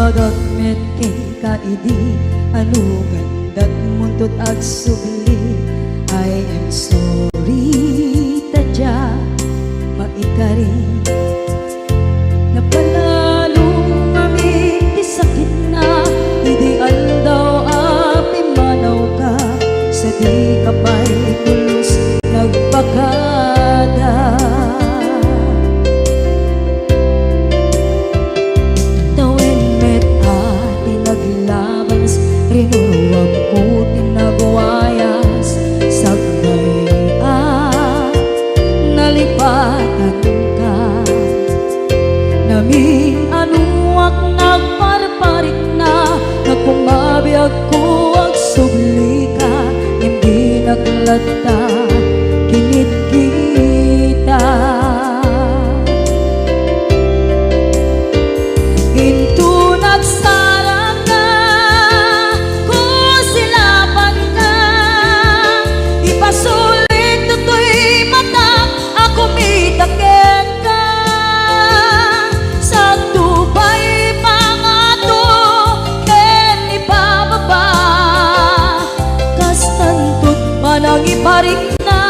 Magagmet ken kaidi anugan dat muntot ag subli. I am sorry tadya maikari napanalo ngami ti sakit na ideal daw api manaw ka sa di kapay pulos nagpakada. Rinuruwag ko tinagwayas sagnay nalipatan ka namin anuak nagparparit na nagkumabiyag ko ang subli ka hindi naglata kinit kita. Into nagsarang na pasulit to'y mata ako mitaken ka sa tubay mga to ken ibababa kastantot manang iparik na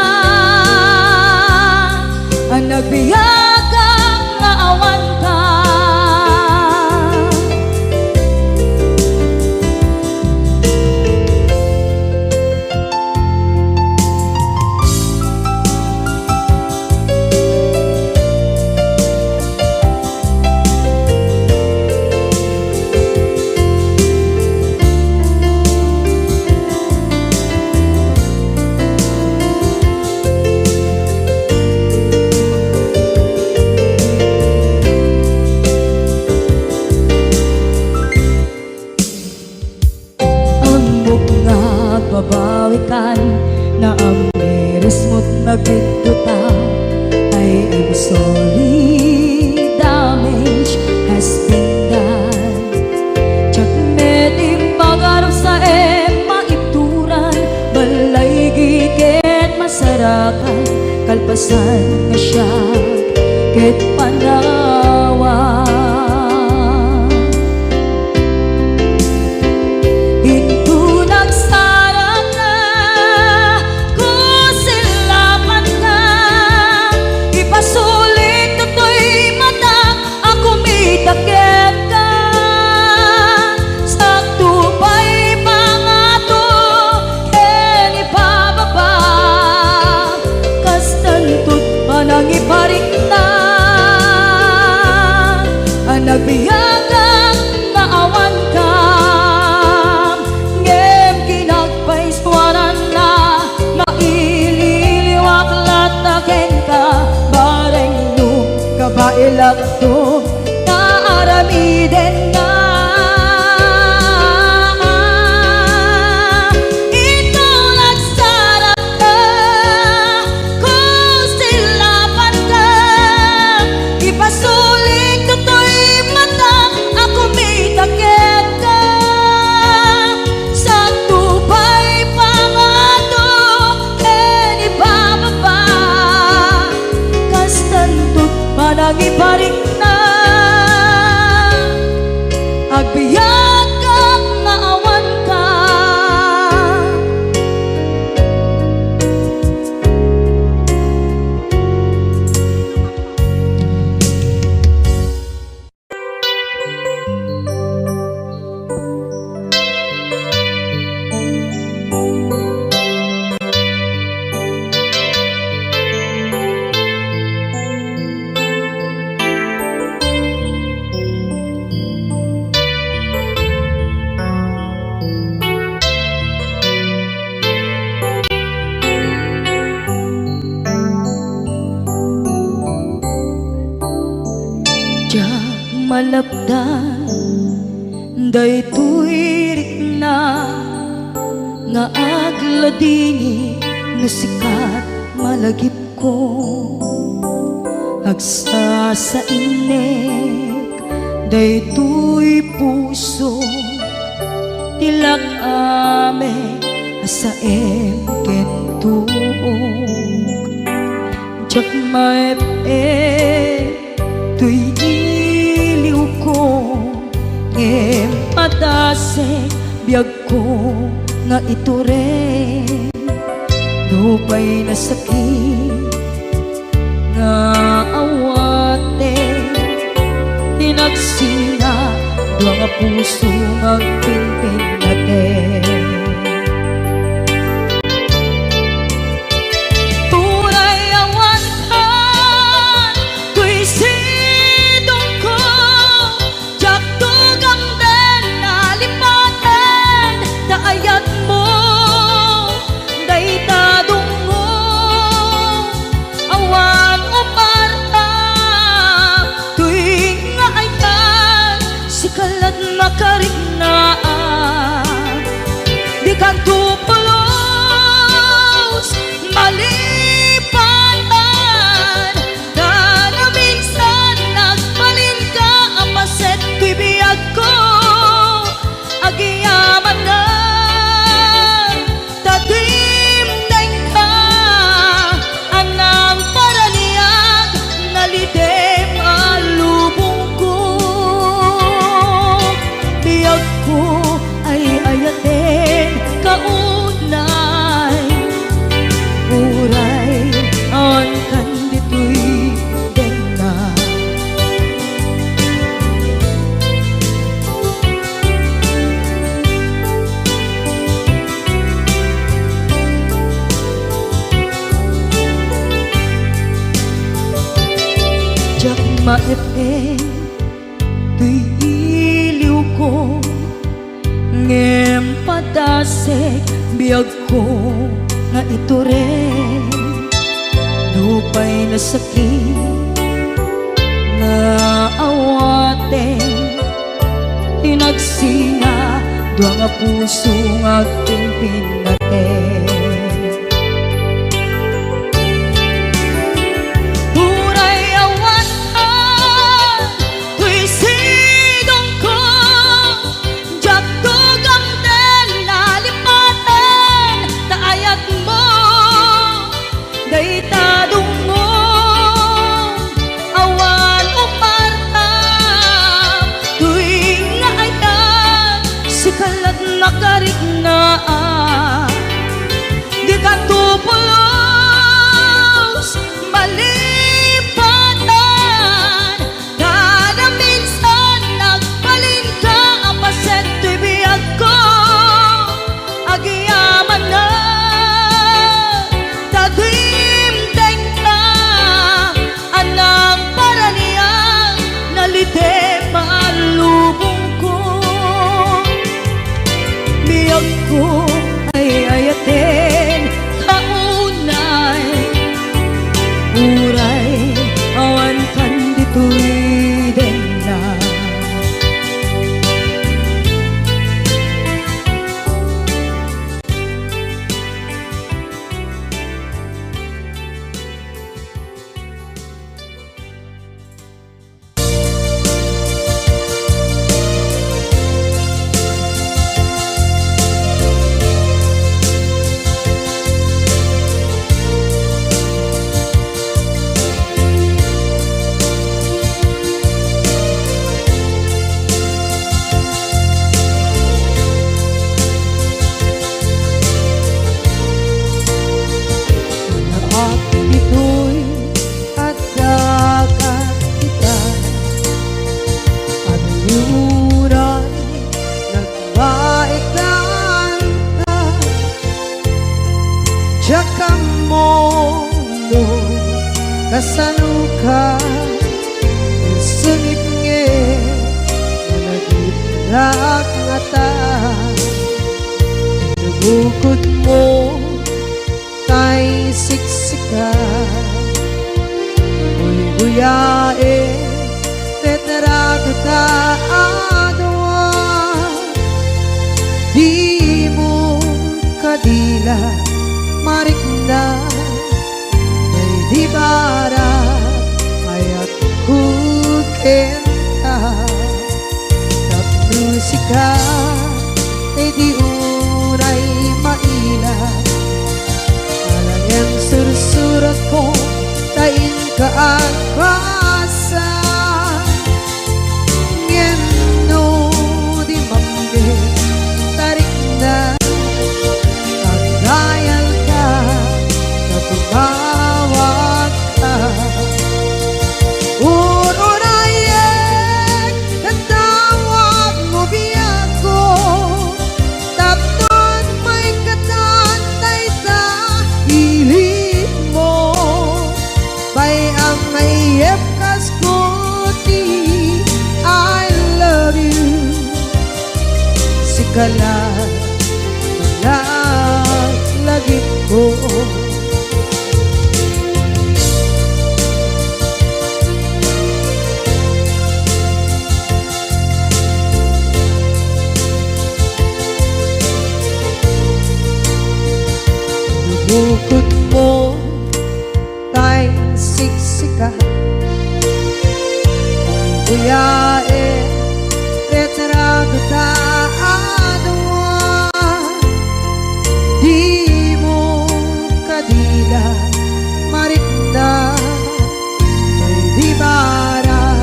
ang nagbiyagang nga awan ka. Babawikan na ang miris mo't nagpituta. I am sorry, damage has been done. Tsak meding pagarap sa maituran balay giket masarakan kalpasan na siya ket panawa. Iparik na ang nagbiyagang nga awan ka ngem kinagpaiswanan na maililiwak lataken ka bareng nung kabailak to naaramiden na. Manang iparik na agbiyak kang maawan ka. Malapdan daytoy rikna nga agladini nasikat malagip ko agsa sa inek daytoy puso tilak ame asaem ken tuog jak maep tuy iliw ko padasig biyag ko nga ito rin dupay na sakit nga awate tinagsinga dua nga puso nga pinpin natin. Tunay awantan tuy sidong ko jakto gamden nalipaten daayat mo daytadong mo awan umarta tuwing nga ayan sikalat makarignaang di ka tupulos malipatan na minsan nagbalin ka apaset tuy biyag ko agiyaman na tatimdeng ka anang paraniag nalidem alubong ko biyag ko ay ayatin kaunay uray awan kan dito'y denga. Jak maepeng tuy iliw ko ngem padasig biyag ko nga ito rin dupay na sakit na awate tinagsinga dua nga puso nga pinpin natin. Tunay awantan tuy sidong ko jakto gamden nalipaten daayat mo daytadong mo awan umarta tuwing nga ayan sikalat makarignaang di ka tupulos malipatan na minsan nagbalin ka apaset tuy biyag ko agiyaman na tatimdeng ka anang paraniang nalidem alubong ko biyag ko ay ayatin kaunay uray awan kan dito'y denga. At ito'y agdagat kita at yuray nagbaiklan ka tsaka mo no kasaluka sungit nge nagitrak nga ta nabukod mo tay siksika uy buyae tetrado ta adwa di mo kadila marikna ay di bara ayat kukenta tapnusika ay di uray maila yang sursurat ko tain kaagpasa ngeno di mambe kalat lagi ko. Bukod mo tayong siksika, buyae retrado taadwa. Di mo kadila marikna ay di bara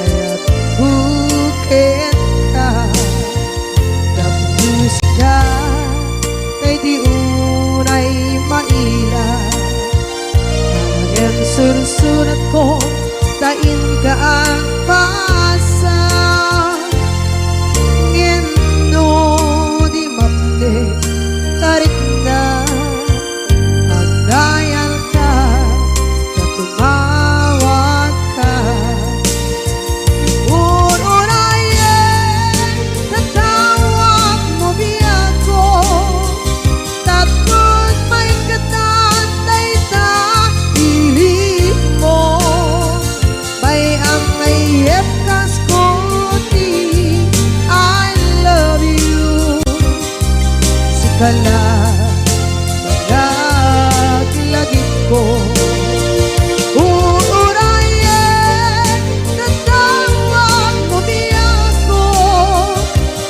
ayat bukit ka. Tapos ka kay di unay maila. Ang sursunat ko tain ka ang pasa. Ngeno di mapde tarik na agdayal ka katumawag ka. Unayen tatawag mo biyako tapos may katantay ta pilit mo bay ang ayep kas koti. I love you sikala lagit ko. Uurayen tatawag mo biyako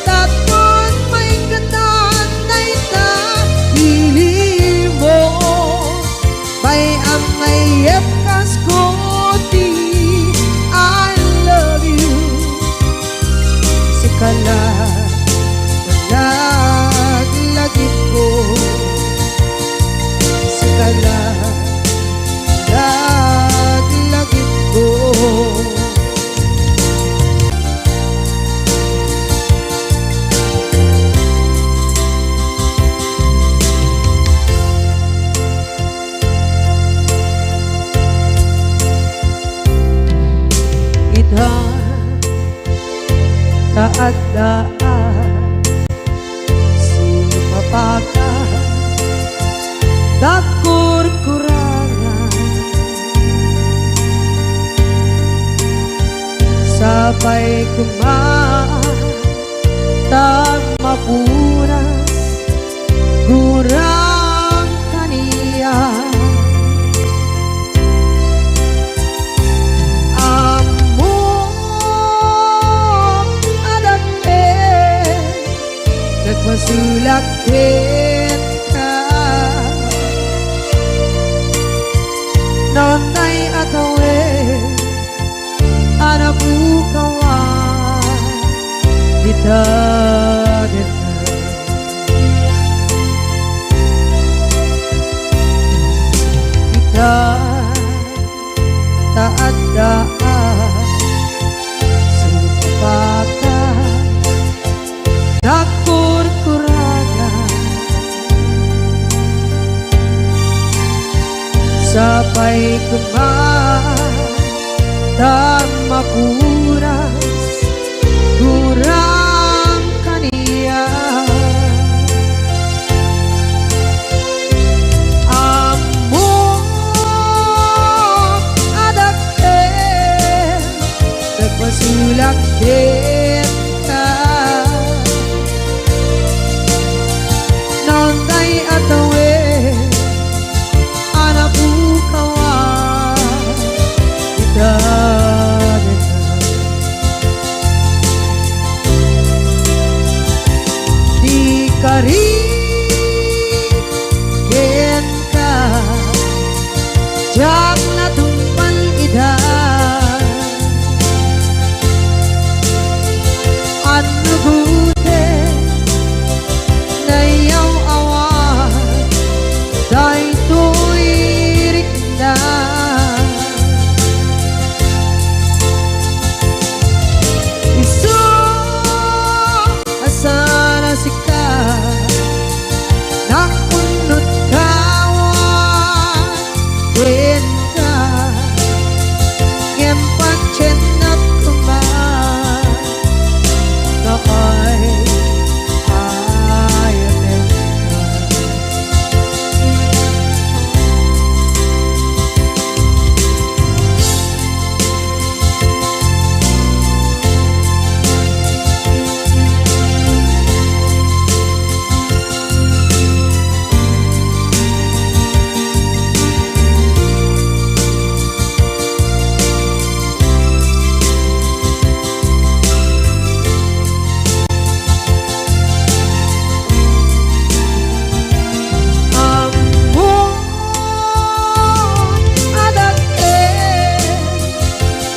tapos may katanay ta hili mo bay ang ayep kas koti. I love you sikala lagit ko. Sikala lagit ko. Idhan taadaan sumapaka dakur-kurangan sabay kumaan tag mapunas gurang kaniya. Nagmasulakit ka nonay atawe anabukawan ditadet na. Kita taadaan supapakan dakur-kurangan sabay kumaan dan mapuras gurang kaniya. Amo adake nagmasulakit ka nonday atawe anabukawan ditadet na. Di ka rin ka jak na tumpal idan ano gute nayaw awan day tuirik na. Isu asana sika nakunot kawan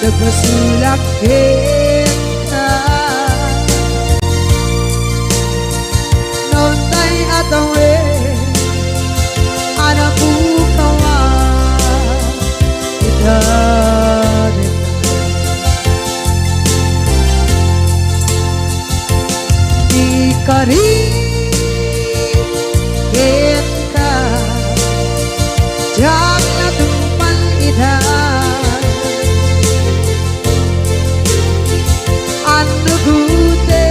nagpasulak kita noon tay atawe anak bukawa kita di kari kita jangan tumpang idah anu gute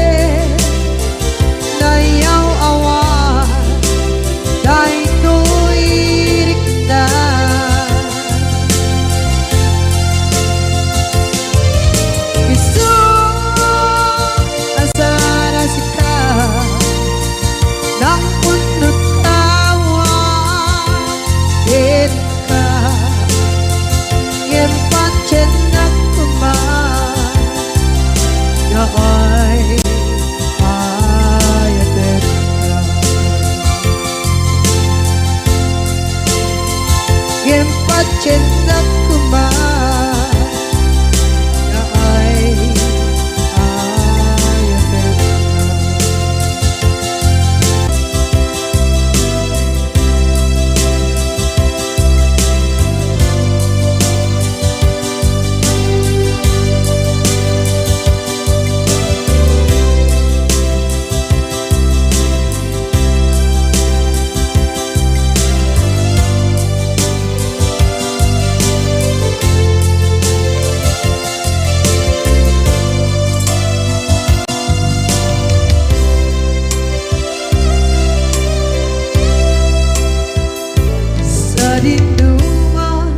na yaw awan dahil tuirik na isu asara sika nang punot tawa ka yen pancen nagkuman na ay ayatet ka yen pancen nagkuman na ay ayatet ka sa dinduman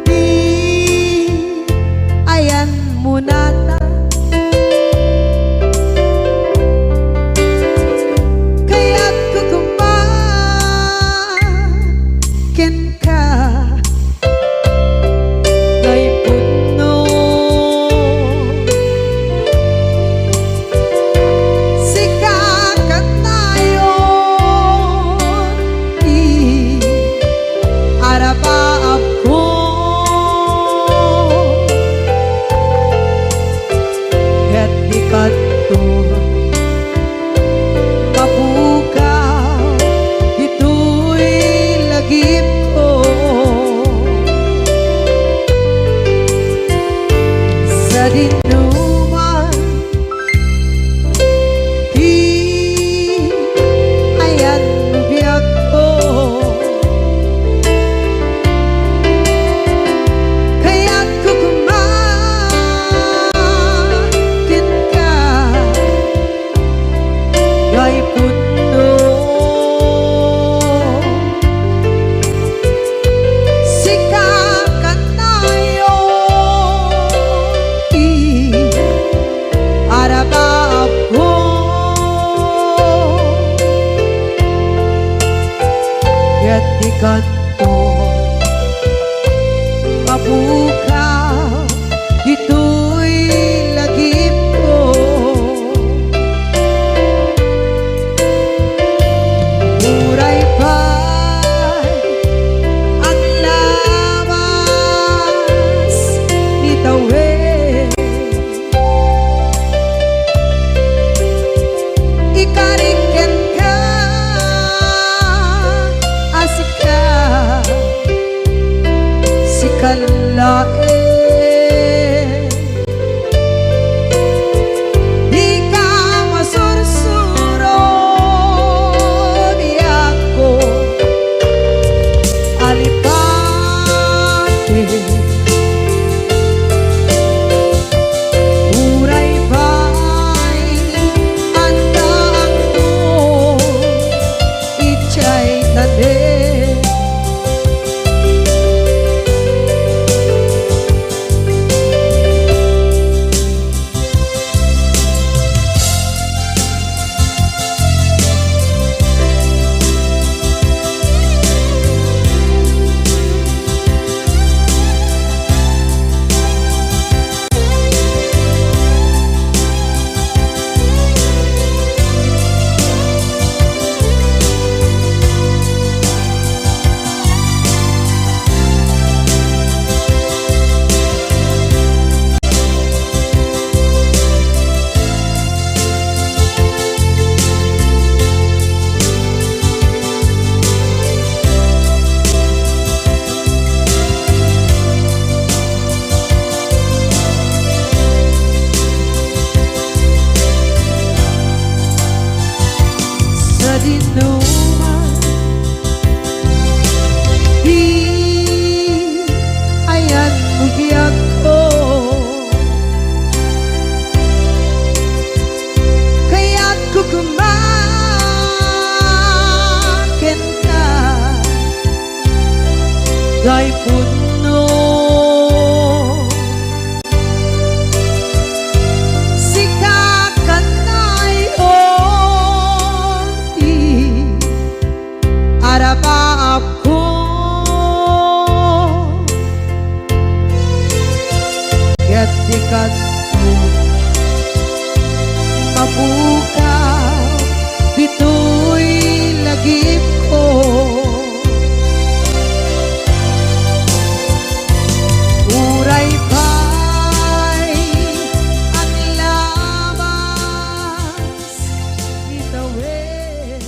di ayan munata kaya't kukumakin ka ngay puno sikakat nayon arabaab ko ket di kanto mabukaw dito'y lagip ko sa dinuman di ayan biyak ko kaya't kukumakin ka ngay puno sikakat nayon arabaab ko ket di kanto mabukaw dito'y lagip ko muray pa'y ang lawas ni tawe ikariken ka asika sikalae di ka masursuro biyako alipate muray ba'y andaan ko ichay tade gay puno sikakanay oti arabaap ko gatikat mo mabukaw dito'y lagip ko uray pa'y ang labas itawid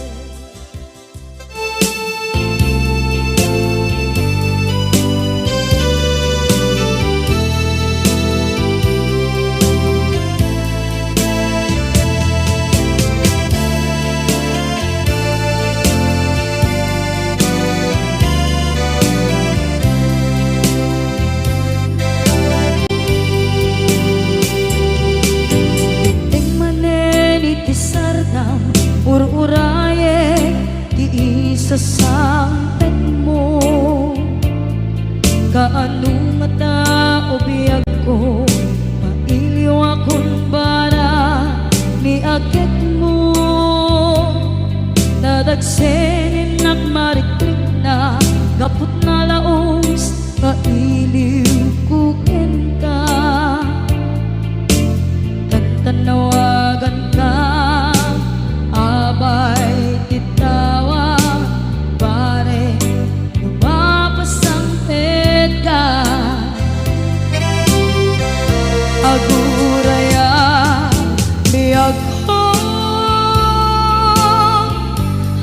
ur-uraye di isa sampet mo kaano nga tao biyag ko mailiw akong bara ni agit mo nadagsenin nagmarikrik na gapot na laos mailiw kukin ka tantanawagan ka abay titawa pare lumapasangpet ka aguraya biyag ko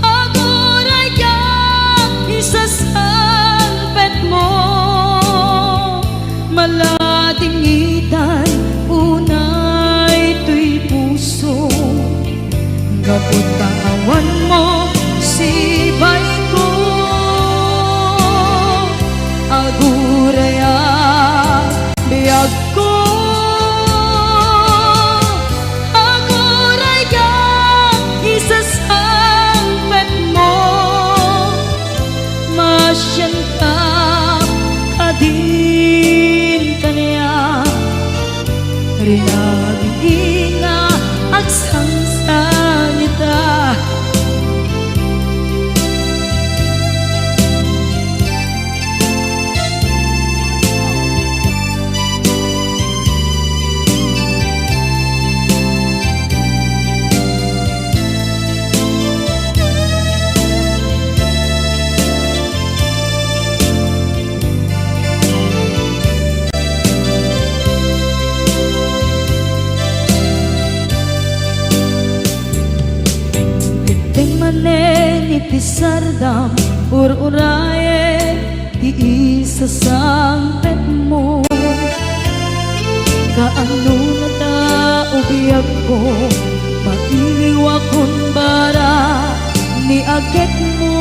aguraya isasangpet mo malading itan unay tuy puso kapot kaawan mo sibay ko aguraya biyag ko aguraya isasangpet mo masyan ka kadin kaniya rinagin nga agsangsan ita itisardam ur-uraye di isa sampet mo kaano na tao biyag ko mailiw akong bara ni agit mo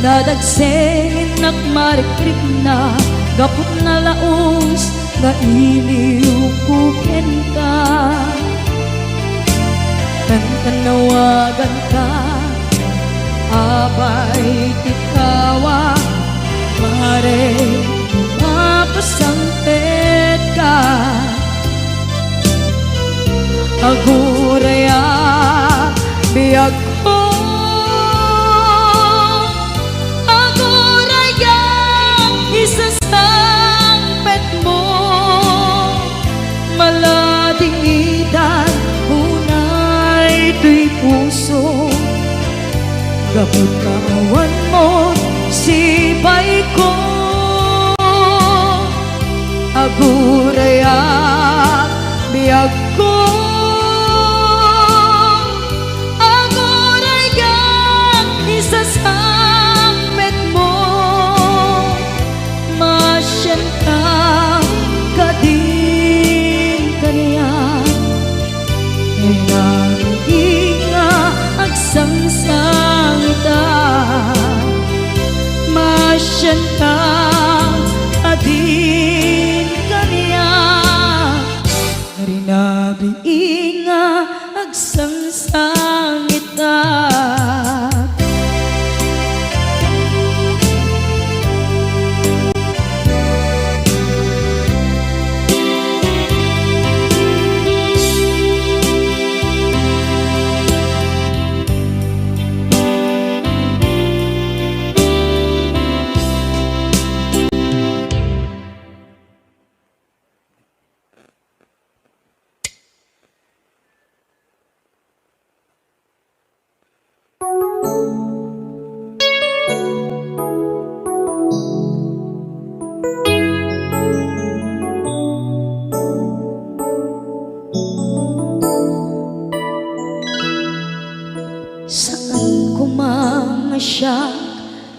nadagsenin nagmarikrik na gapot na laos nga iliw kuken ka tanawagan ka abay titawa mare mapasangpet ka aguraya biyag ko aguraya isasangpet mo malading itan tuy puso gapot kaawan mo sibay ko aguraya biyag ko aguraya isasangpet mo masyan ka kadin kaniya inga agsangsang ita masyan ka adin kaniya rinabi inga agsangsang ita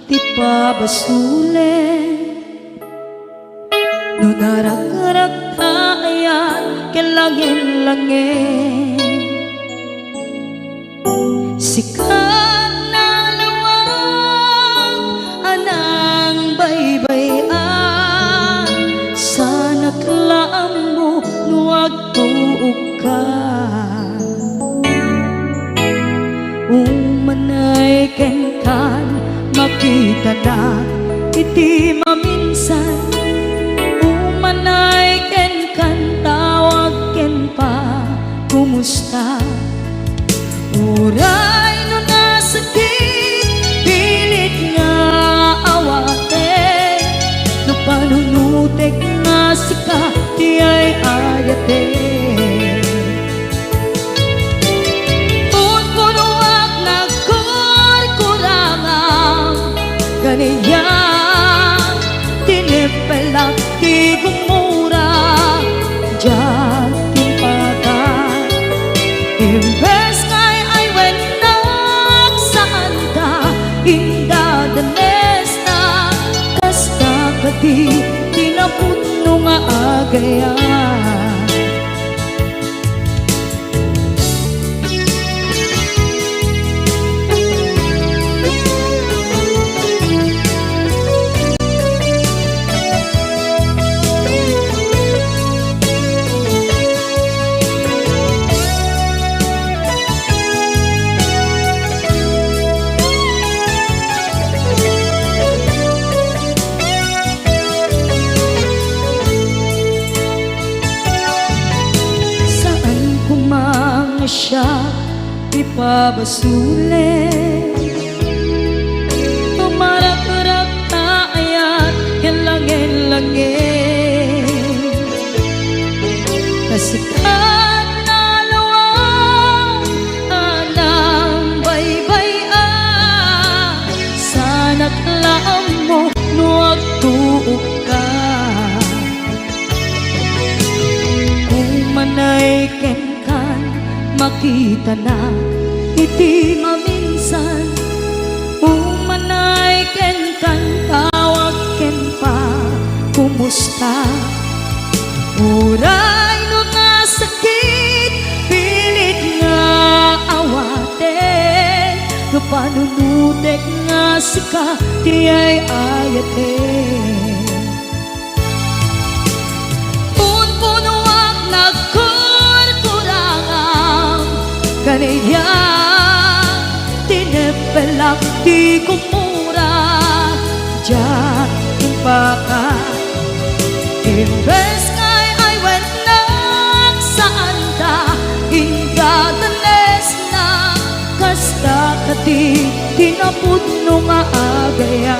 ti pabasulen no narak-rak ayan kelangin-langin sikat na lawag anang baybayan sana klaam mo nuwag tuog ka umanay ken kan makita na iti maminsan umanay ken kan tawag ken pa kumusta uray no nasakit pilit nga awate no panunutek nga sika di ay ayate unpunuak nagkurkurangang ganiya tinipelak di gumura diyan timpagan imbes kay ay wenak saan ka indadanes na kasta kati tinaputno nga agaya siya ipabasulen tumarak-rak na ayan hilangin-langin kasikat na lawang anang baybayan sana klaam mo nuwag tuog ka umanay ken makita na iti maminsan umanay ken kan tawag ken pa kumusta uray no nasakit pilit nga awate no panunutek nga sika di ay ayate unpunuak kaniya tinipelak di kumura diyan impaka imbes kay ay wenak saan ta indadanes na kasta kati tinaputno nga agaya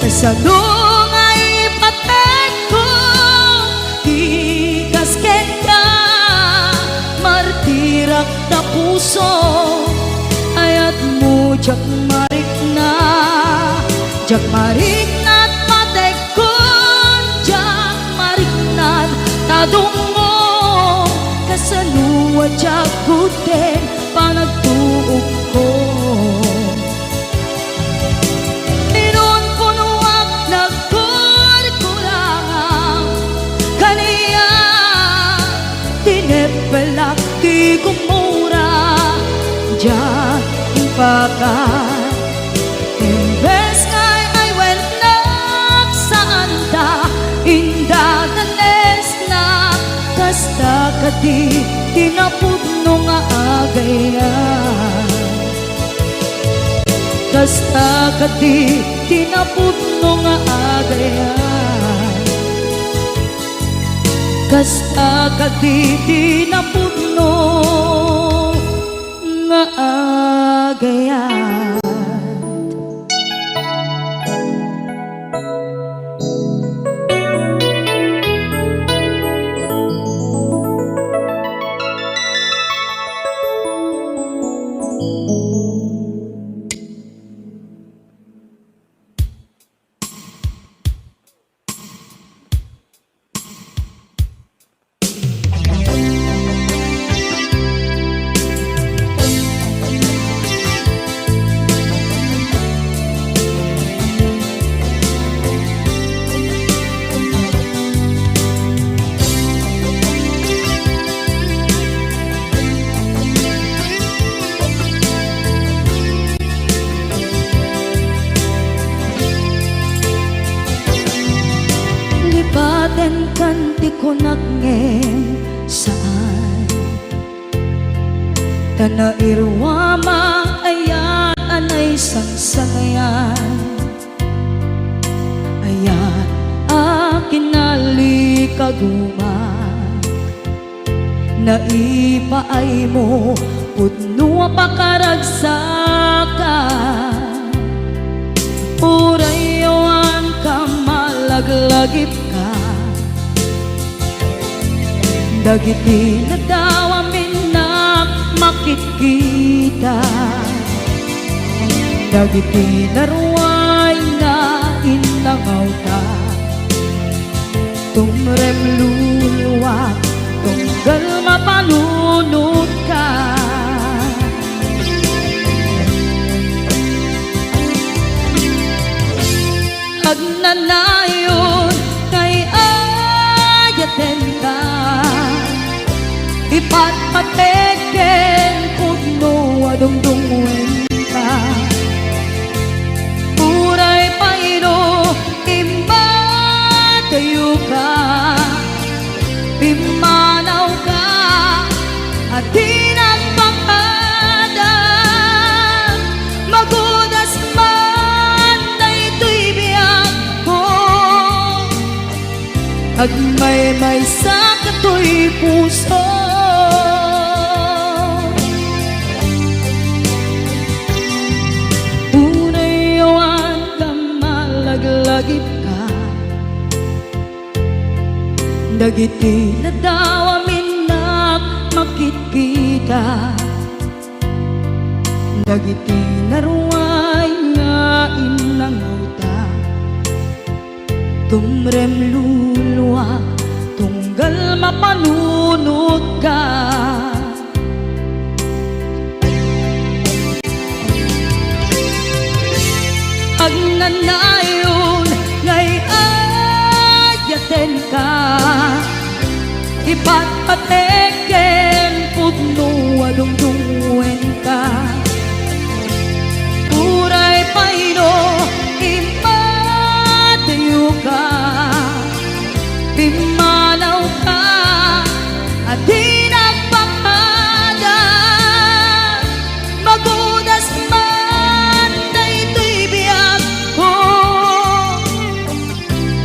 kasano nga ipatek ko di kasken ka martirak na puso ayat mo jak marik na at patekon jak marik na tadungo kasanuwa jak kuten panagtuog ko inon punuak nagkurkurangang kaniya tinipelak di kumura diyan impakan imbes kay ay wenak saan ta indadanes na kasta kati tinaputno nga agaya kasta kati tinaputno nga agaya kasta kati tinaputno nga agaya ko nagngem saan Tanairwama ayat anay sangsangayan Ayat akin nalikaguma Naipaay mo pudno pakaragsakan Urayawan ka malaglagip ka Dagiti na daw amin na makikita Dagiti na ruway na inangaw ka Tumrem luluwa tunggal mapalunod ka Hagnanayon kay ayaten ka Ipatpateken pudno adungdungwen ka Uray paino imatayo ka Pimanaw ka at di nagpakada Magudas man na ito'y biyag ko Agmay-may sa kato'y puso Unayawan ka malaglagip ka Dagiti na daw amin na makikita Dagiti na ruway nga inangaw ta Tumrem luluwa tunggal mapanunod ka Agnanayon ngay ayaten ka Ipatpateken pudno adungdungwen ka Uray paino imatayo ka Pimanaw ka at di nagpakada Magudas man na ito'y biyag ko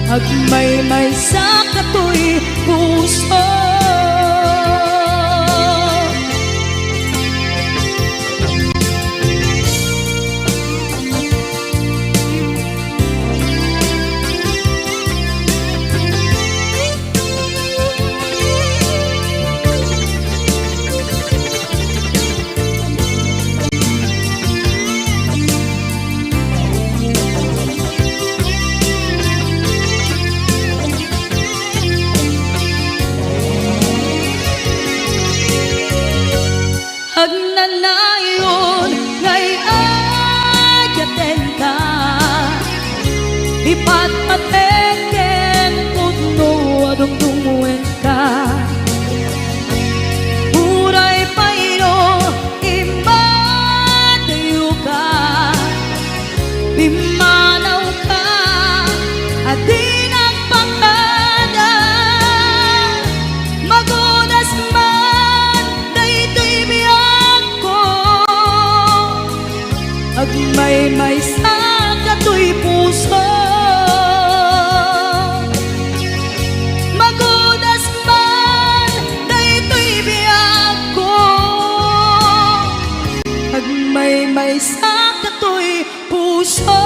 Agmay-may sa kato'y puso Agnanayon ngay ayaten ka Ipatpateken pudno adungdungwen ka Uray paino imatayo ka Pimanaw ka at di nagpakada Magudas man na ito'y biyag ko Agmay-may sa kato'y puso Magudas man na ito'y biyag ko Agmay-may sa kato'y puso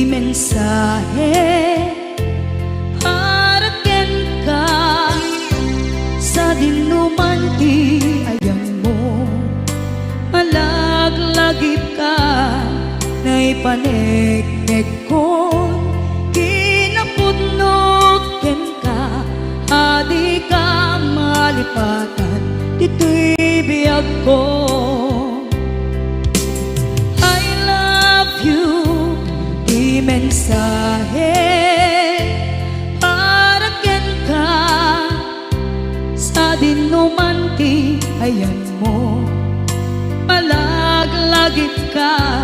mensahe para ken ka sa dinuman ti ayang mo malaglagip ka na ipaneknek ko kinapudno malipatan, dito'y biyag ko. I love you, di mensahe para ken ka sa dinumanti ayan mo. Malaglagip ka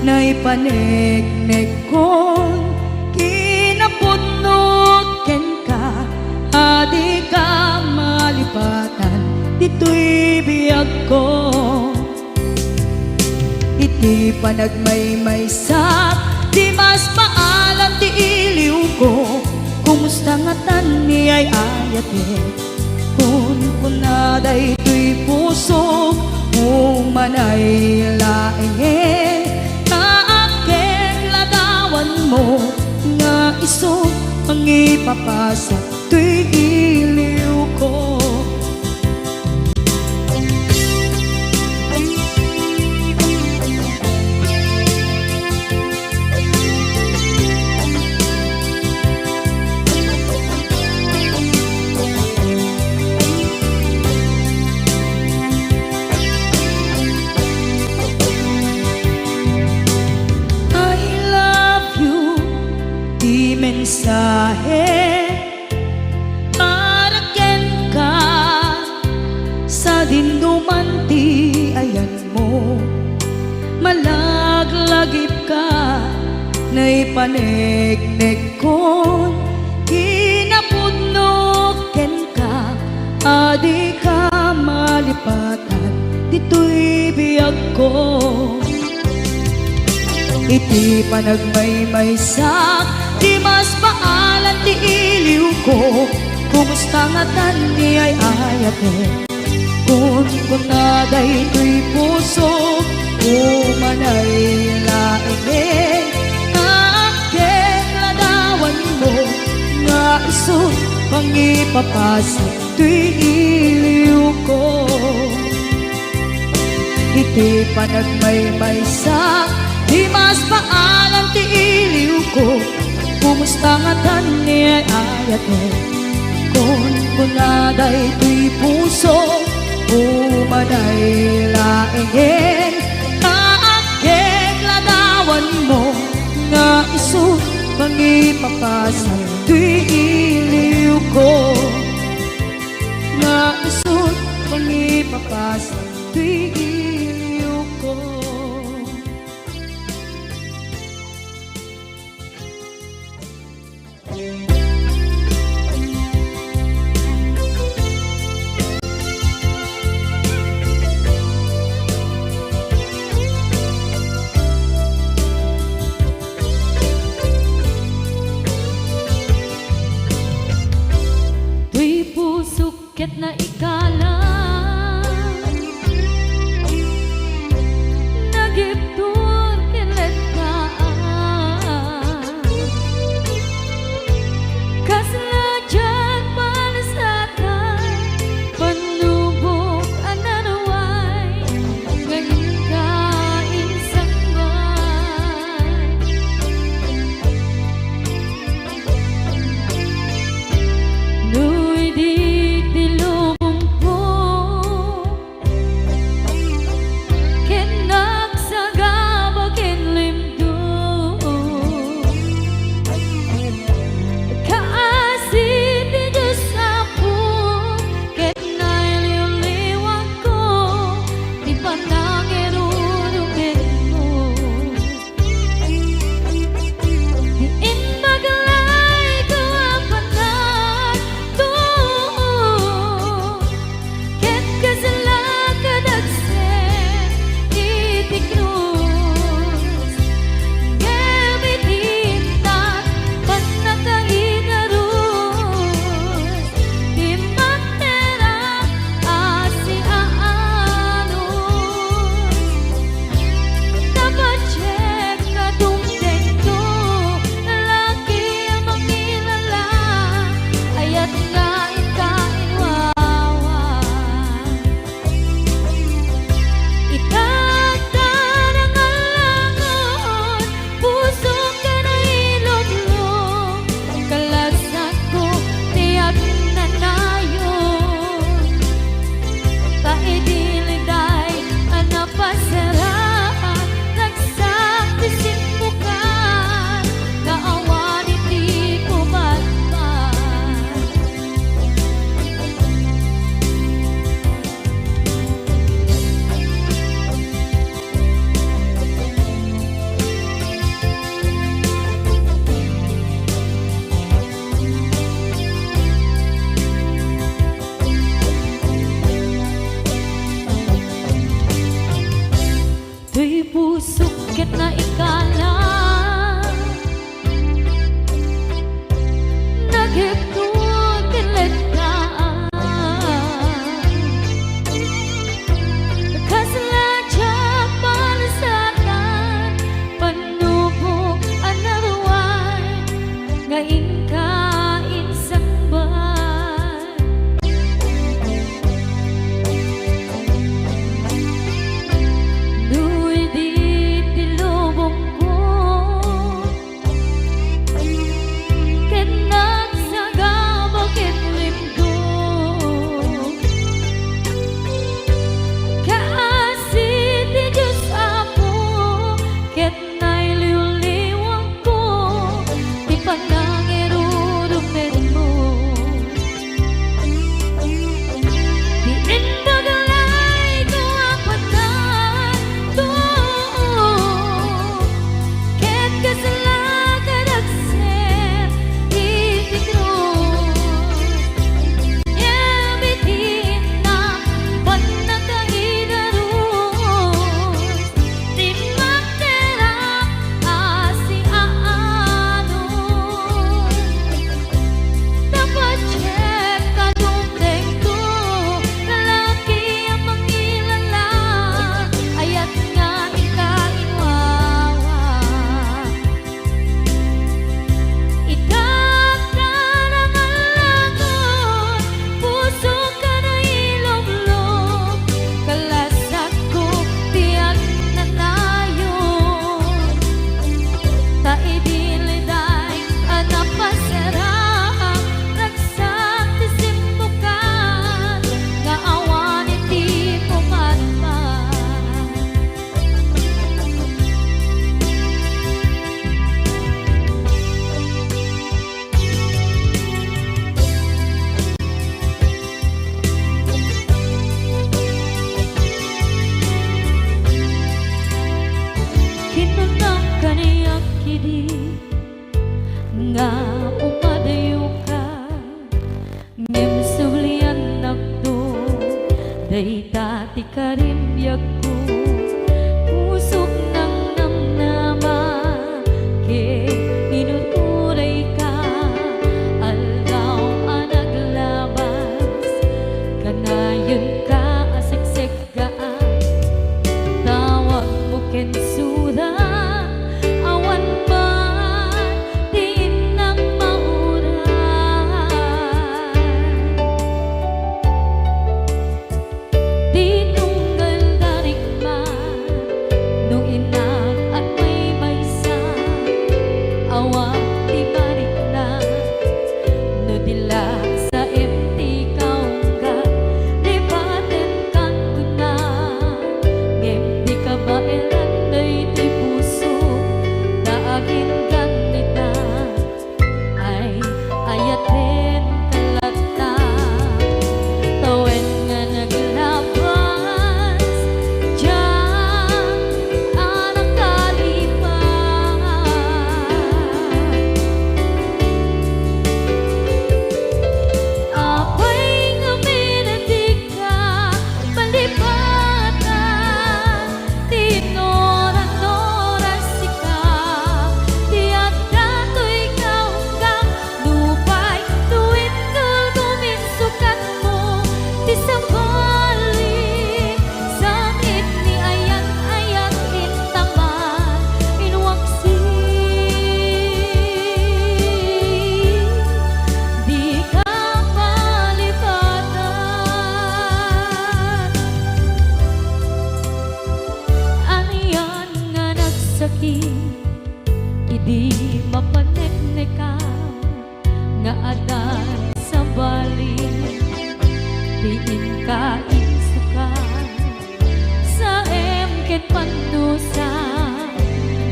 na ipanegnek kon kinapudnot ken ka, adi ka malipatan, dito'y biyag ko. Iti panagmaymaysak, di mas maalam ti iliw ko, kumusta nga tan ni ay ayate, kun kunaday to'y puso, umanay laeng, kaakeng ladawan mo, nga iso ang ipapasa to'y iliw ko. Mensahe para ken ka sa dinumanti ayan mo. Malaglagip ka na ipanegnek kon kinapudnot ken ka, adi ka malipatan, dito'y biyag ko. Iti panagmaymaysak, di mas paalan ti iliw ko, kumusta nga tan ni ay ayate, kun kunaday to'y puso, umanay laeng, kaakeng ladawan mo, nga iso pangipapasa to'y iliw ko. Iti panagmaymaysak, di mas paalam ti iliw ko, kumusta nga tan ni ay ayate, kun kunaday to'y puso, umanay laeng, kaakeng ladawan mo, nga iso pangipapasa to'y iliw ko, nga iso pangipapasa to'y iliw ko. ikala nagigtut kilit kasla siya palasakan panubog another one ngayon kain sambal nuy di tilubong ko kenat sa gabakit limdo kaasi di Diyos ako ket nay liwliwang ko di panangirurumid mo di indagalay ko apatan to ket kasalakan aksen itikros yabitin na panagkaidaros di magterang asi aanos dapat check kadumdeng to lalaki ang mangilala ayat nga ikainwawa itatran ang alangon puso ka na ilog-log kalasat ko tiyak nanayon taidiliday anapasarang ragsak tisimbukan nga awan iti pumatman kinunang kaniyak kidi nga umadayo ka ngem sublian nakdo day dati ka rin biag ko pusok ng namnama ke inuturay ka aldaw anaglabas kanayon ka aseksek gaan tawag mo kensuda awan man din ng mauran tinunggal darikman nung inag at may maysa awang di marikna no dila sa empty kaungga lipaten kan kuna ngem di ka baelan day di puso daagin ganita ay ayaten kalata tawen nga naglabas diyan anak kalipas apay nga minatig ka palipatan tinoran-noran sika tiyak dato'y kaunggang lupay tuwid kal guminsukat mo ti sabali samit ni ayat-ayat intaman inwaksi di ka palipatan aniyan nga nagsakit idi mapaneknekan nga adan sa bali diin ka insukan sa emket pandusa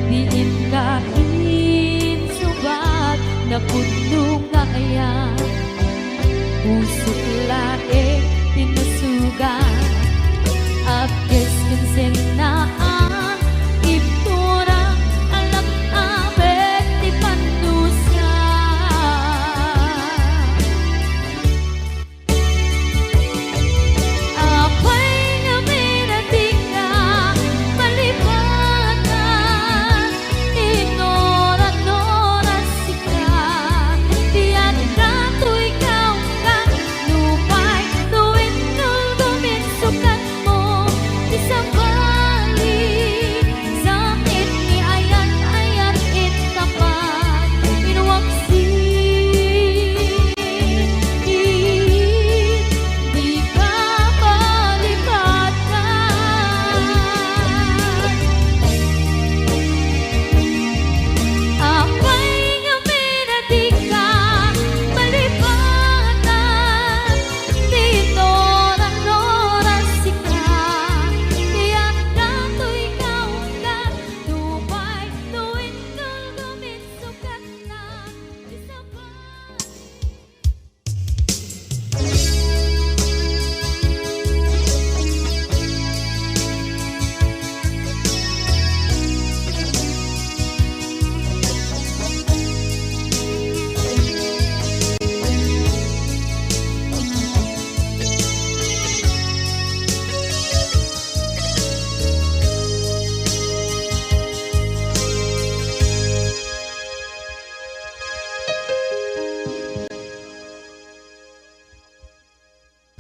diin ka insubat na puno nga ayan usok lae tinusugan apkes kinsenaan ipturang alam abet ti pandusa apay nga minating ka palipatan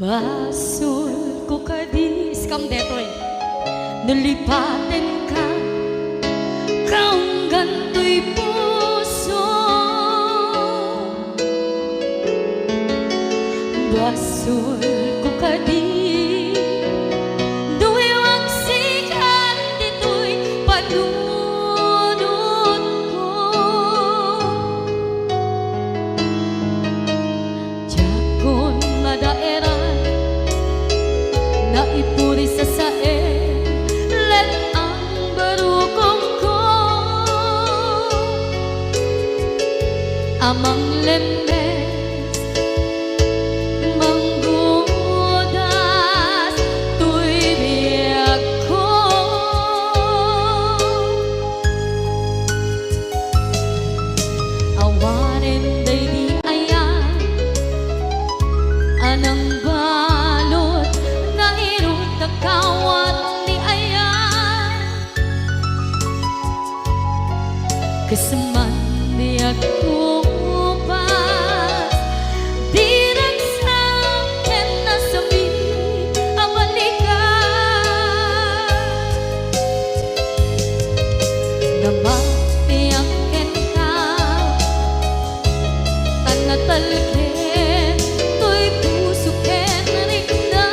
Basol ko kadis kam detoy nalipaten ka kaong ganto'y puso. Basol ko kadis duwewang sikat dito'y panunod ko. Jakon madaeran na ipuri sa sae let ang barukong ko amang lemes manggudas tuy biyak ko. Awanen day di ayan anang balot na irot na kawat ni ayan kasaman biyak ko pas di nagsakin na sabi ang balikan na mapiyakin ka tanatalkin to'y pusukin rin na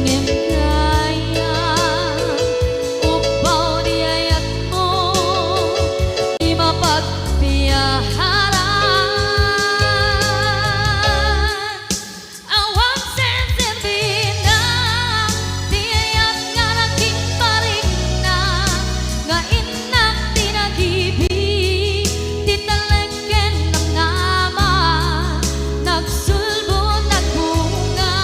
ngem kaya upaw di ayat mo di mapagpiyaharan. Awang sensirbin na di ayat nga naging paring na nga inak tinagibig titalengken ng nama nagsulbo nagbunga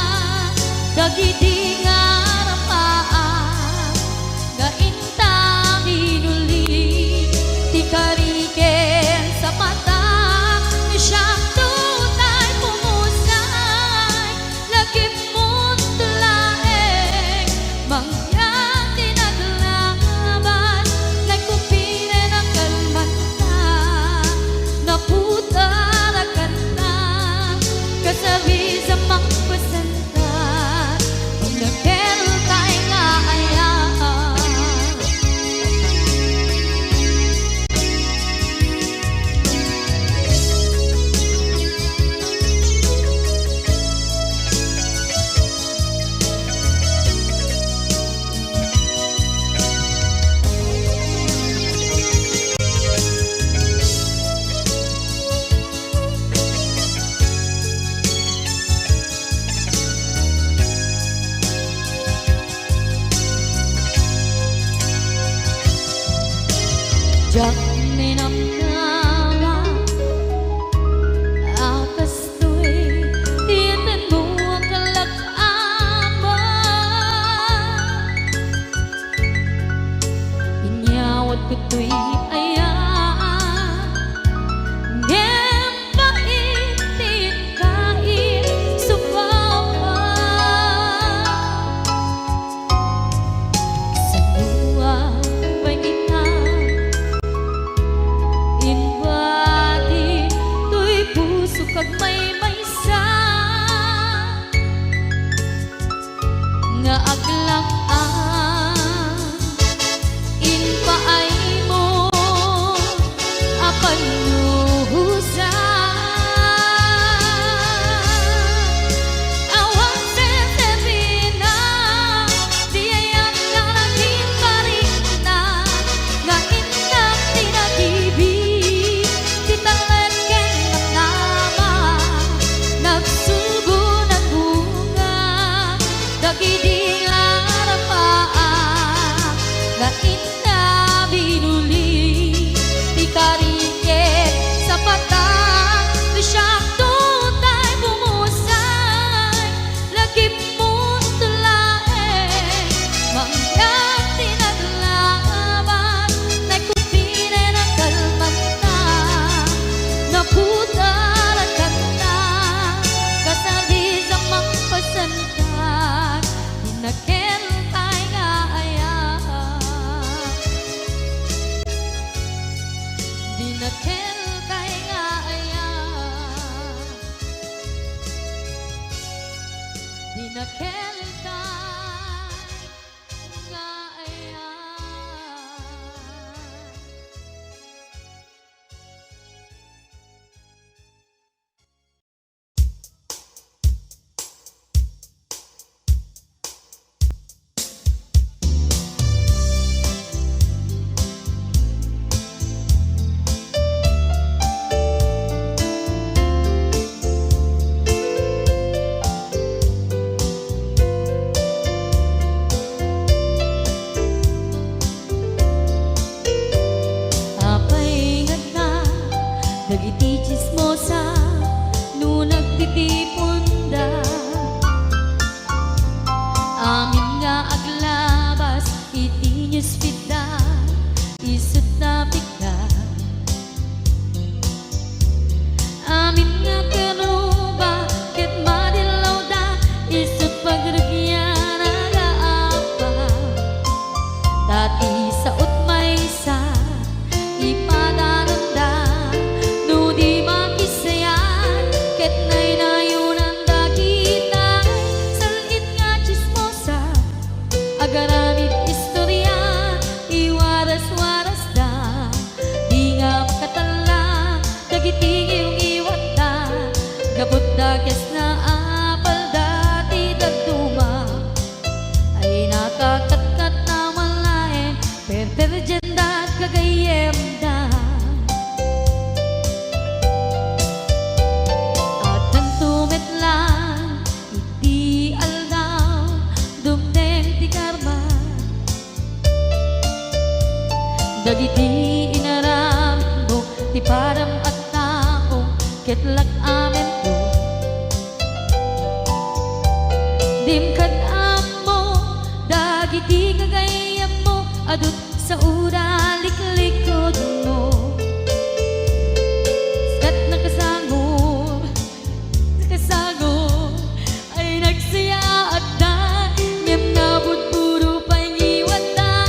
dagiti nga rapaan nga intang inuli ti kariken sa mata siyang tutay pumusay lagip mo't tulaeng mangyang tinaglaban nagkupine ng kalmanta naputarakan na kasabi sa magpasanta paglakel tayo nga ayaan. Jak ninamnama akas to'y tiyatin mo ang kalak-ama inyawat ko to'y ayaan ngem paitin kain subawa sa luwa pangitan inbati to'y puso kag may maysa nga aglang-an inpaay mo apan luhusan. Awang sensirbin na di ayat nga naging paring na nga inak tinagibig titalengken ng nama nagsulbo ng bunga dagiti nga rapaan Newsfeed na isut na bigla. Amin nga karuba ket madilaw da isut pagragyan nagaapa. Dati saot may sa ipadananda no di makisayan ket nay nayunan da kita salit nga chismosa agaramit istorya iwaras-waras da di nga makatala dagiting yung iwat da gabot da kes na apal dati dagduma ay nakakatkat na malain perperjenda at kagayem da at nang tumit lang iti aldaw dumdeng ti karma dagiti inaram mo ti param at tao ketlag amen ko dimkad amo dagiti kagayam mo adut sa ura liklikod mo skat nakasagor ay nagsaya at da ngem nabot puro pangiwat da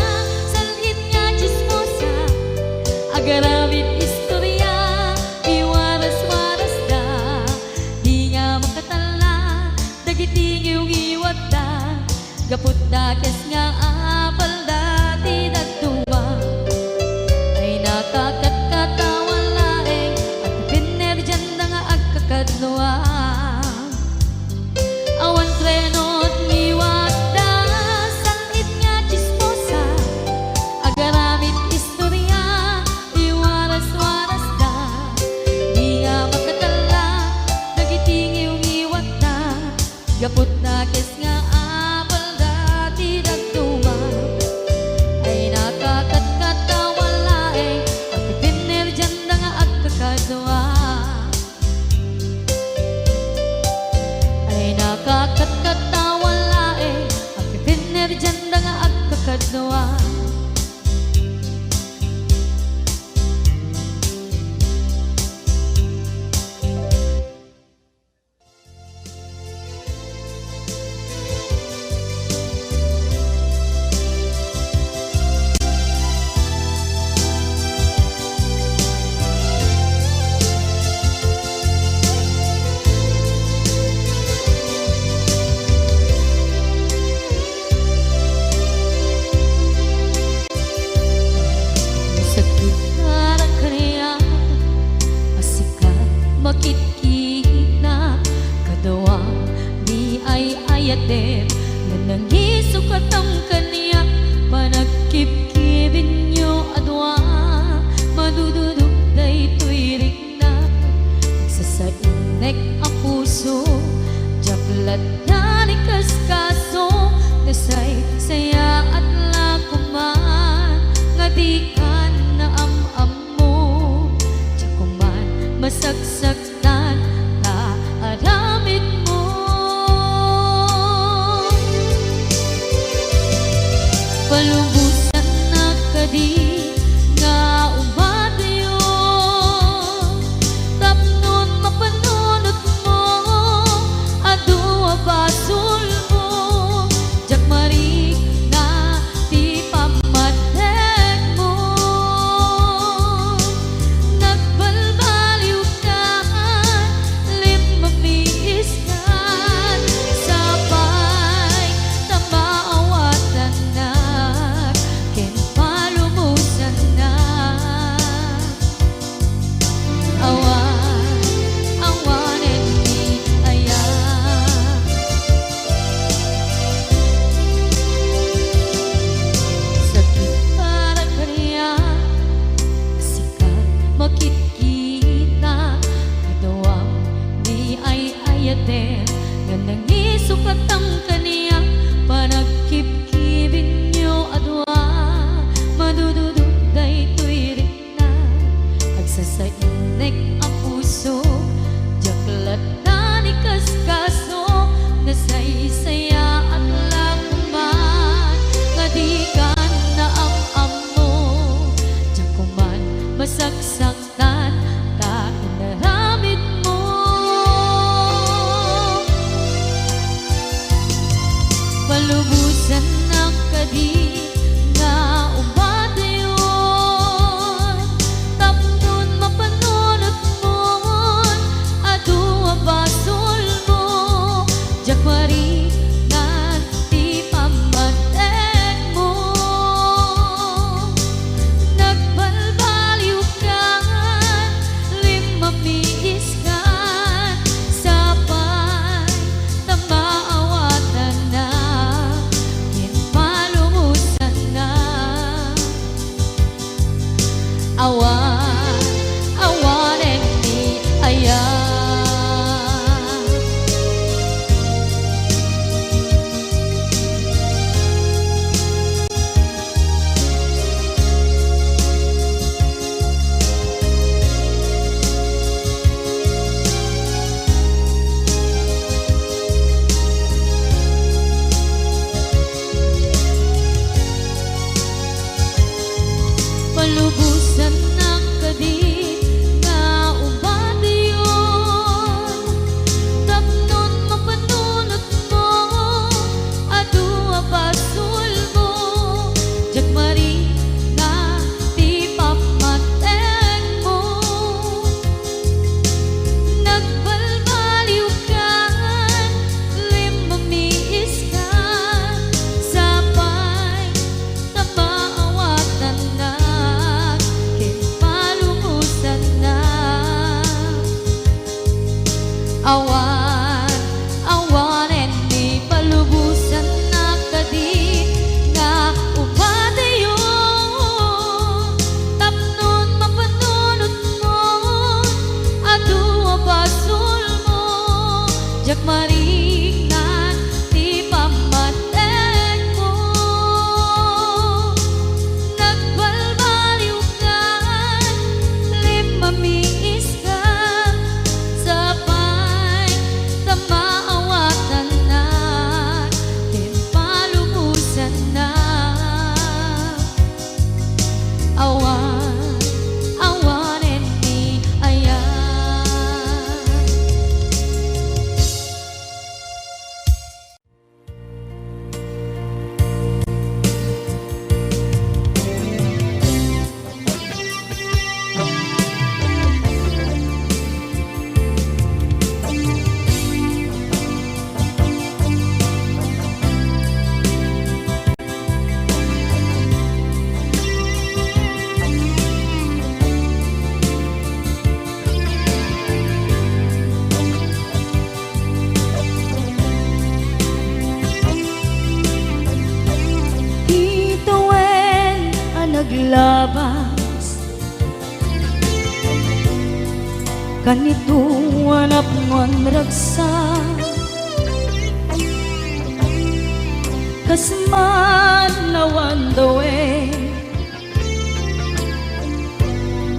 salit nga chismosa agaramit istorya iwaras-waras da di nga makatala dagiting yung iwat da gaput da kes nga apal dati dagduma ay nakakatkatawa laeng at pinerjan da nga agkakadloa awan trenot ngiwat da salit nga chismosa agaramit istorya iwaras-waras da di nga makatala dagiting yung iwat da gaput da kes nga apal dati dagduma ay nakakatkatawa laeng at pinerjan da nga agkakadloa ay nakakatkatawa laeng at pinerjan da nga agkakadloa. Sakit na kaniya asikat makitkit na kadawang di ay ayatem na nangisukat ang kaniya panagkipkibin nyo adwa madududog day tuwirik na nagsasainek ang puso jaklat na ni kaskaso nasay saya at lakuman nga di ka na am mo jakuman masagsagtan na aramid mo palubusan na kadi nga umadayo tapnon mapanunot mo adua basul mo jakmarik na ti pamadek mo nagbalbaliw ka limamiis ka sabay na maawatan na ken palumutan naglabas. Kanito hanap man ragsa, kasman nawan dawe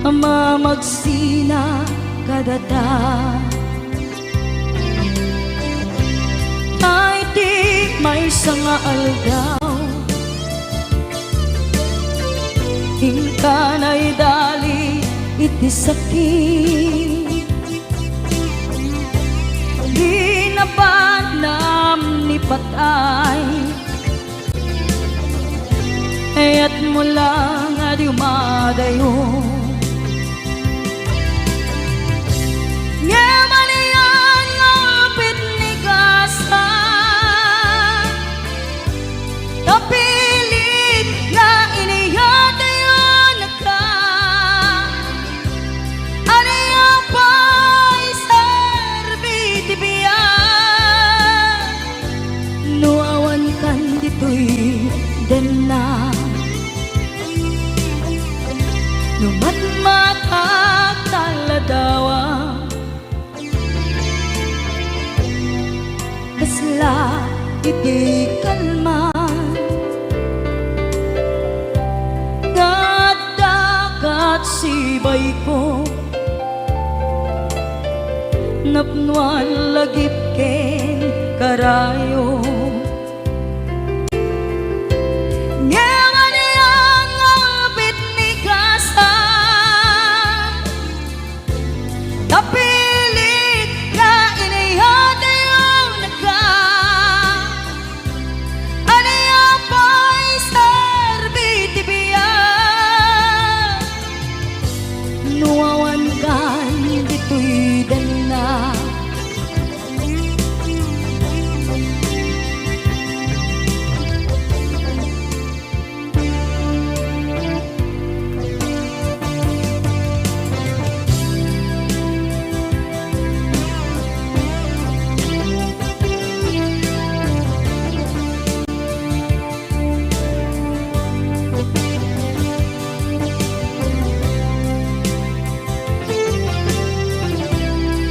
ama magsina kadata. Ay di may sanga aldaw, ingkanay dali iti sakit. Di na panam ni patay, ayat mo lang at umadayo. Ngayon yan ngapit ni Gasa, kapilit nga iniyatayo na ka. Ano yung pa'y serbiti biya, nuawan kan dito'y den na. Numatmatak taladawa, kasla iti kalman. Ngadagat sibay ko, napnuan lagip ken karayo. Napilit na inihatayo na ka. Ano yung pa'y serbiti biya, nuawan kan dito'y dana.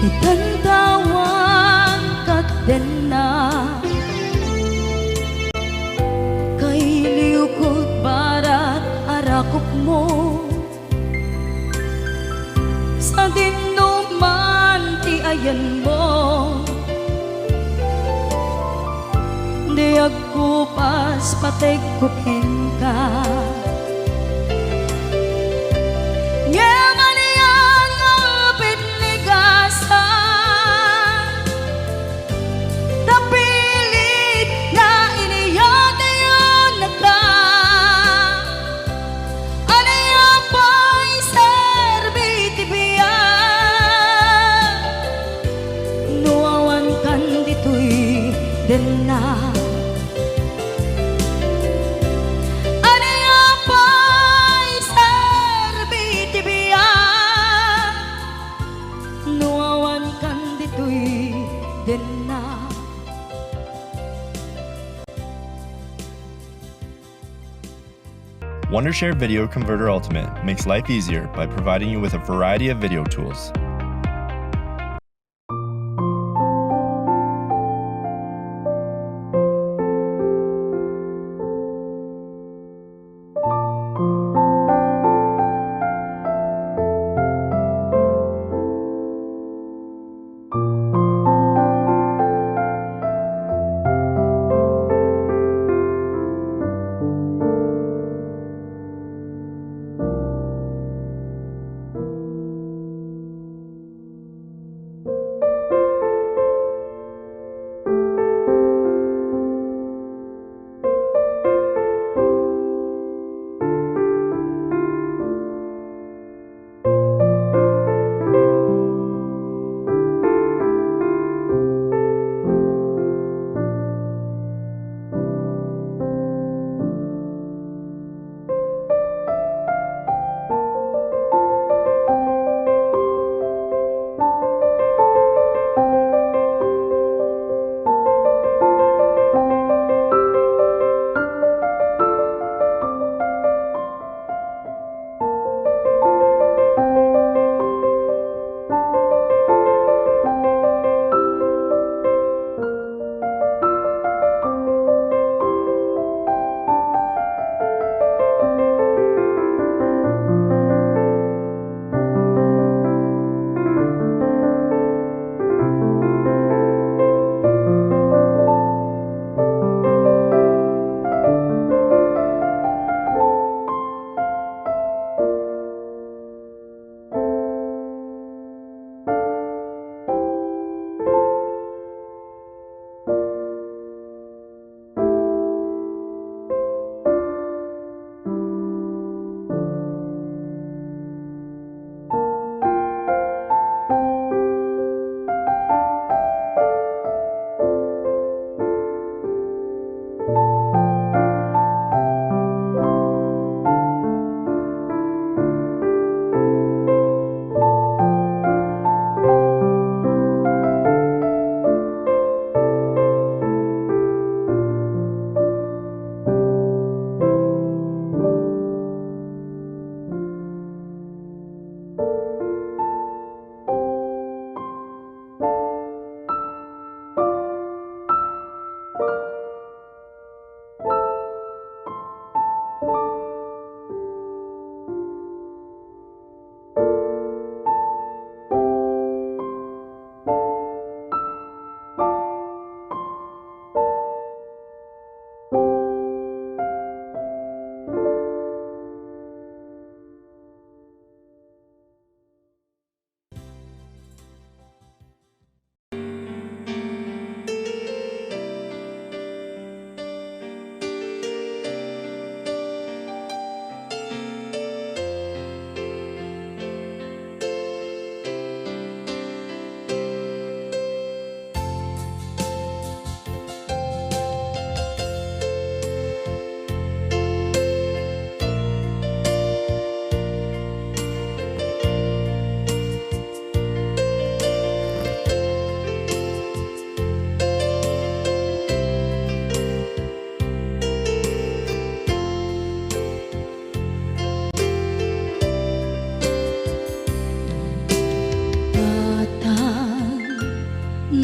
Itantawan kat din na, kay liukod barat arakop mo. Sa dinuman ti ayan mo, di agkupas pateg kuken ka. Na ano yung pa'y serbiti biya, nuawan kan dito'y din na. Wondershare Video Converter Ultimate makes life easier by providing you with a variety of video tools.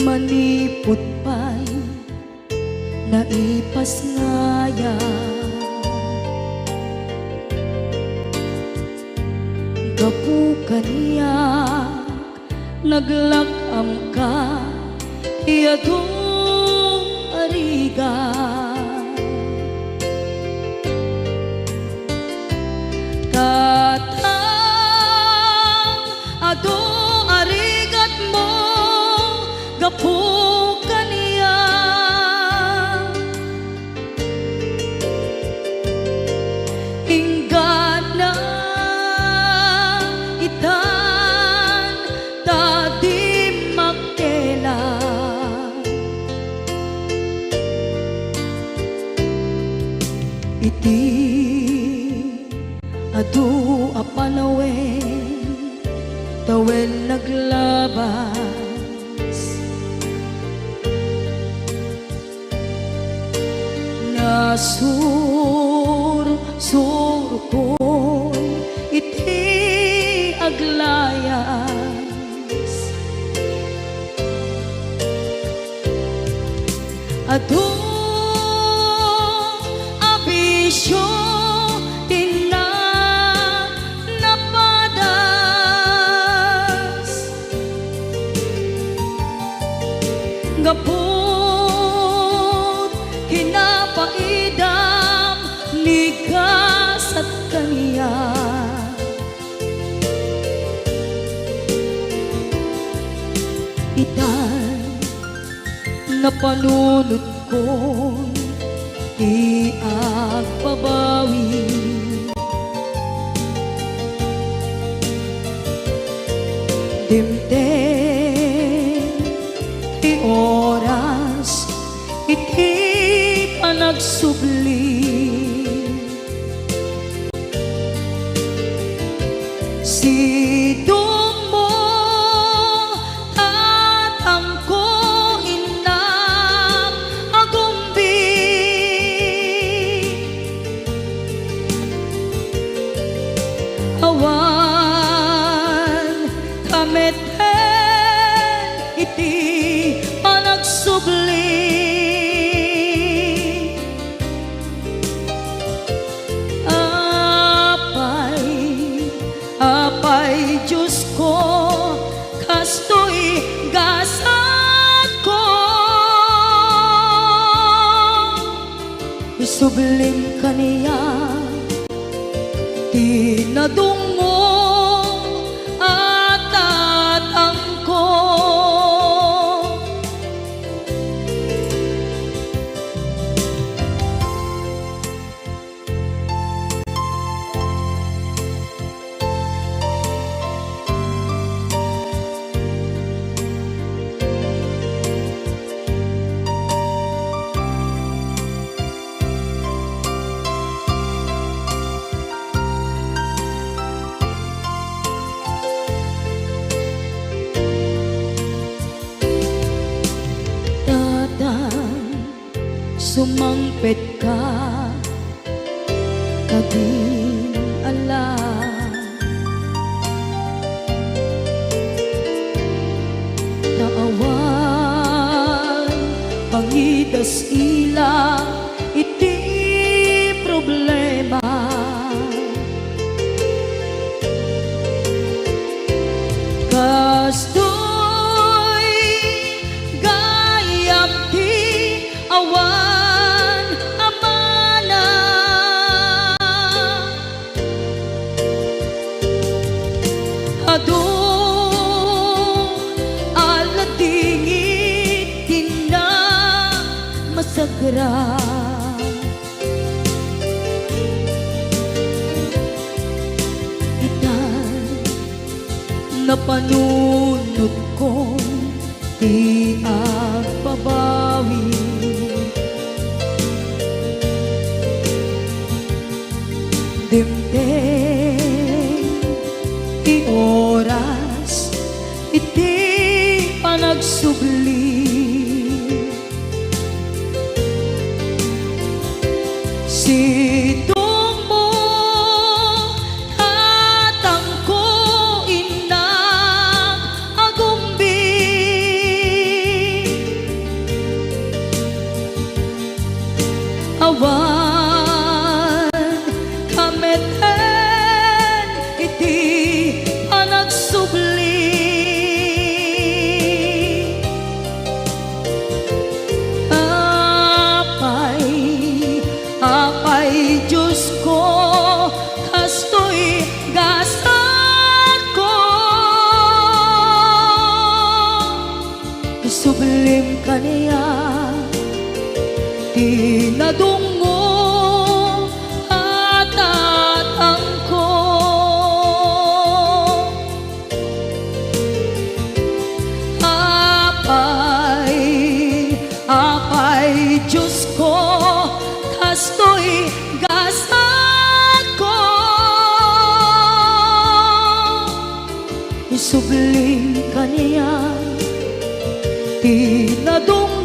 Manipot pa'y naipas ngaya, gapu kaniyak naglakam ka iyadong ariga. Katang ado arigat mo gapu kaniya, hinggat na itan tadi makela. Iti adu apanawen tawen naglabas, nasur ko'y iti aglayas. Adu abisyo tina napadas, gapot kinapaidam nigas at kaniya. Itan na panunod ko'y di agpabawi, dimtem ti oras iti panagsubli. Sidong mo tatangko inam agumbi, awan kameten iti panagsubli. Apay Diyos ko, kasto'y gasat ko, isublim kaniya tinadungo at tatangko. Sumangpet ka kading alam, naawan pangidas ila iti problema. na panunod kong di agbabawi. Dimdeng, di oras, iti panagsubli. Sidong mo tatangko inang agumbi. Awan kameten iti panagsubli. Apay Diyos ko, kastoy gasat ko. Sublim ka niya, tinadungo at atangko. Apay Diyos ko, kastoy gasat ko. Isubling ka niya, tinadungo